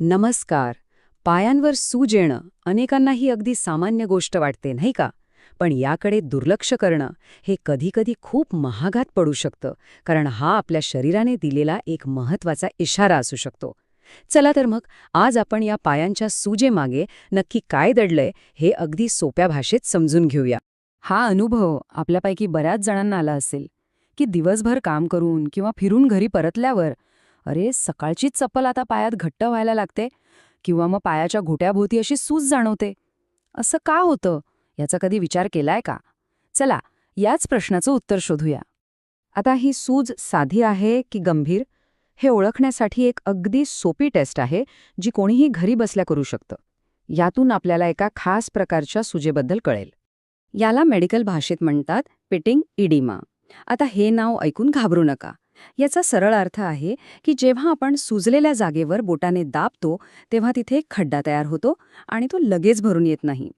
नमस्कार. पायांवर सूज येणं अनेकांना ही अगदी सामान्य गोष्ट वाटते, नाही का? पण याकडे दुर्लक्ष करणं हे कधीकधी खूप महागात पडू शकतं, कारण हा आपल्या शरीराने दिलेला एक महत्त्वाचा इशारा असू शकतो. चला तर मग आज आपण या पायांच्या सूजेमागे नक्की काय दडलंय हे अगदी सोप्या भाषेत समजून घेऊया. हा अनुभव आपल्यापैकी बऱ्याच जणांना आला असेल की दिवसभर काम करून किंवा फिरून घरी परतल्यावर अरे सकाळचीच चप्पल आता पायात घट्ट व्हायला लागते किंवा मग पायाच्या घोट्याभोवती अशी सूज जाणवते. असं का होतं याचा कधी विचार केलाय का? चला याच प्रश्नाचं उत्तर शोधूया. आता ही सूज साधी आहे की गंभीर हे ओळखण्यासाठी एक अगदी सोपी टेस्ट आहे जी कोणीही घरी बसल्या करू शकतं. यातून आपल्याला एका खास प्रकारच्या सुजेबद्दल कळेल. याला मेडिकल भाषेत म्हणतात पिटिंग इडिमा. आता हे नाव ऐकून घाबरू नका. याचा सरळ अर्थ आहे की जेव्हा आपण सुजलेल्या जागेवर बोटाने दाबतो तेव्हा तिथे एक खड्डा तयार होतो आणि तो लगेच भरून येत नाही.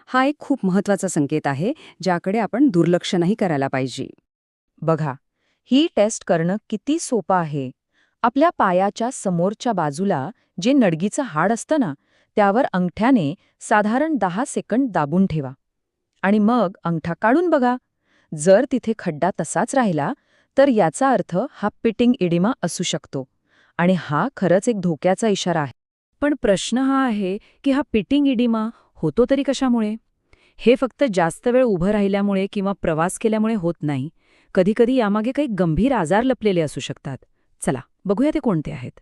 हा एक खूप महत्त्वाचा संकेत आहे ज्याकडे आपण दुर्लक्ष नाही करायला पाहिजे. बघा, ही टेस्ट करणं किती सोपं आहे. आपल्या पायाच्या समोरच्या बाजूला जे नडगीचं हाड असतं ना, त्यावर अंगठ्याने साधारण 10 सेकंद दाबून ठेवा. आणि मग अंगठा काढून बघा. जर तिथे खड्डा तसाच राहिला तर याचा अर्थ हा पिटिंग इडिमा असू शकतो आणि हा खरंच एक धोक्याचा इशारा आहे. पण प्रश्न हा आहे की हा पिटिंग इडिमा होतो तरी कशामुळे? हे फक्त जास्त वेळ उभं राहिल्यामुळे किंवा प्रवास केल्यामुळे होत नाही. कधीकधी यामागे काही गंभीर आजार लपलेले असू शकतात. चला बघूया ते कोणते आहेत.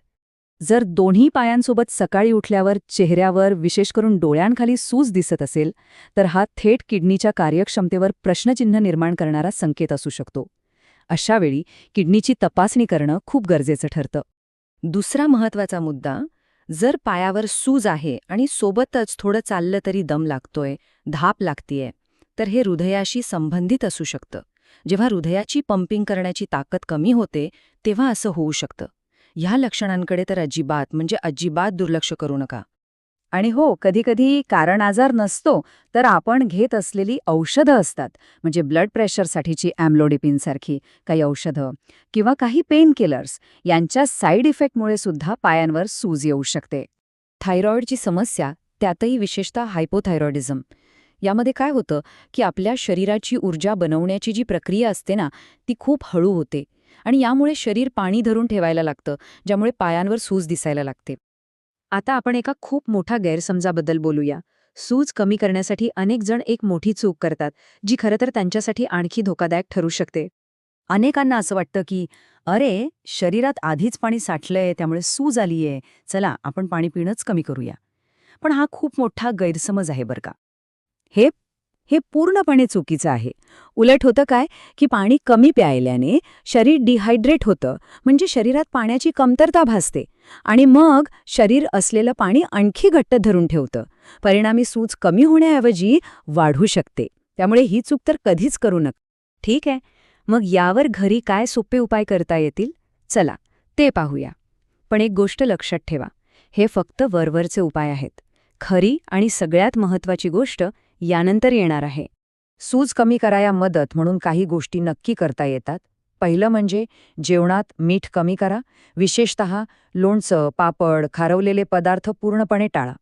जर दोन्ही पायांसोबत सकाळी उठल्यावर चेहऱ्यावर विशेष करून डोळ्यांखाली सूज दिसत असेल तर हा थेट किडनीच्या कार्यक्षमतेवर प्रश्नचिन्ह निर्माण करणारा संकेत असू शकतो. अशावेळी किडनीची तपासणी करणं खूप गरजेचं ठरतं. दुसरा महत्त्वाचा मुद्दा, जर पायावर सूज आहे आणि सोबतच थोडं चाललं तरी दम लागतोय, धाप लागतीये, तर हे हृदयाशी संबंधित असू शकतं. जेव्हा हृदयाची पंपिंग करण्याची ताकद कमी होते तेव्हा असं होऊ शकतं. ह्या लक्षणांकडे तर अजिबात दुर्लक्ष करू नका. आणि हो, कधीकधी कारण आजार नसतो तर आपण घेत असलेली औषधं असतात, म्हणजे ब्लड प्रेशरसाठीची ॲम्लोडिपिनसारखी काही औषधं किंवा काही पेन किलर्स यांच्या साईड इफेक्टमुळे सुद्धा पायांवर सूज येऊ शकते. थायरॉईडची समस्या, त्यातही विशेषतः हायपोथायरॉइडिझम. यामध्ये काय होतं की आपल्या शरीराची ऊर्जा बनवण्याची जी प्रक्रिया असते ना, ती खूप हळू होते आणि यामुळे शरीर पाणी धरून ठेवायला लागतं, ज्यामुळे पायांवर सूज दिसायला लागते. आता आपण एका खूप मोठ्या गैरसमजाबद्दल बोलूया. सूज कमी करण्यासाठी अनेक जण एक मोठी चूक करतात, जी खरं तर त्यांच्यासाठी आणखी धोकादायक ठरू शकते. अनेकांना असं वाटतं की अरे, शरीरात आधीच पाणी साठलंय त्यामुळे सूज आलीये, चला आपण पाणी पिणंच कमी करूया. पण हा खूप मोठा गैरसमज आहे बरं का. हे हे पूर्णपणे चुकीचं आहे. उलट होतं काय की पाणी कमी प्यायल्याने शरीर डिहायड्रेट होतं, म्हणजे शरीरात पाण्याची कमतरता भासते आणि मग शरीर असलेलं पाणी आणखी घट्ट धरून ठेवतं. परिणामी सूज कमी होण्याऐवजी वाढू शकते. त्यामुळे ही चूक तर कधीच करू नका. ठीक आहे, मग यावर घरी काय सोपे उपाय करता येतील? चला ते पाहूया. पण एक गोष्ट लक्षात ठेवा, हे फक्त वरवरचे उपाय आहेत. खरी आणि सगळ्यात महत्त्वाची गोष्ट यानंतर येणार आहे. सूज कमी कराया मदत म्हणून काही गोष्टी नक्की करता येतात. पहिलं म्हणजे जेवणात मीठ कमी करा, विशेषतः लोणचं, पापड, खारवलेले पदार्थ पूर्णपणे टाळा.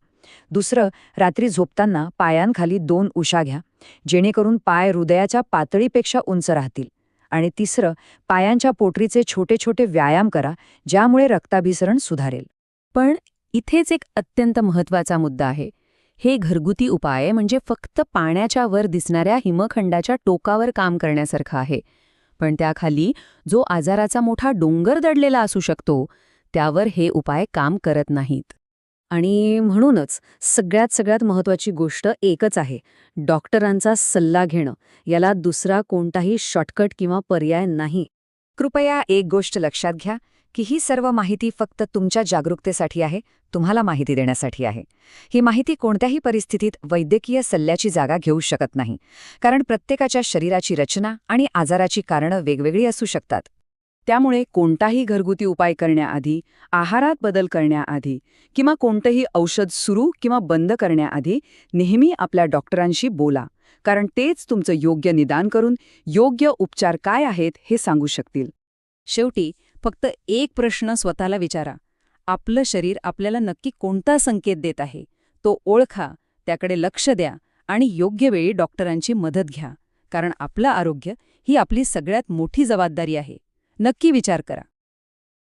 दुसरं, रात्री झोपताना पायांखाली 2 उशा घ्या, जेणेकरून पाय हृदयाच्या पातळीपेक्षा उंच राहतील. आणि तिसरं, पायांच्या पोटरीचे छोटे छोटे व्यायाम करा, ज्यामुळे रक्ताभिसरण सुधारेल. पण इथेच एक अत्यंत महत्त्वाचा मुद्दा आहे. हे घरगुती उपाय म्हणजे फक्त पाण्याच्या वर दिसणाऱ्या हिमखंडाच्या टोकावर काम करण्यासारखं आहे. पण त्याखाली जो आजाराचा मोठा डोंगर दडलेला असू शकतो, त्यावर हे उपाय काम करत नाहीत. आणि म्हणूनच सगळ्यात महत्त्वाची गोष्ट एकच आहे, डॉक्टरांचा सल्ला घेणं. याला दुसरा कोणताही शॉर्टकट किंवा पर्याय नाही. कृपया एक गोष्ट लक्षात घ्या की ही सर्व माहिती फक्त तुमच्या जागरूकतेसाठी आहे, तुम्हाला माहिती देण्यासाठी आहे. ही माहिती कोणत्याही परिस्थितीत वैद्यकीय सल्ल्याची जागा घेऊ शकत नाही, कारण प्रत्येकाच्या शरीराची रचना आणि आजाराची कारणं वेगवेगळी असू शकतात. त्यामुळे कोणताही घरगुती उपाय करण्याआधी, आहारात बदल करण्याआधी किंवा कोणतंही औषध सुरू किंवा बंद करण्याआधी नेहमी आपल्या डॉक्टरांशी बोला, कारण तेच तुमचं योग्य निदान करून योग्य उपचार काय आहेत हे सांगू शकतील. शेवटी फक्त एक प्रश्न स्वतःला विचारा, आपलं शरीर आपल्याला नक्की कोणता संकेत देत आहे तो ओळखा, त्याकडे लक्ष द्या आणि योग्य वेळी डॉक्टरांची मदत घ्या. कारण आपलं आरोग्य ही आपली सगळ्यात मोठी जबाबदारी आहे. नक्की विचार करा.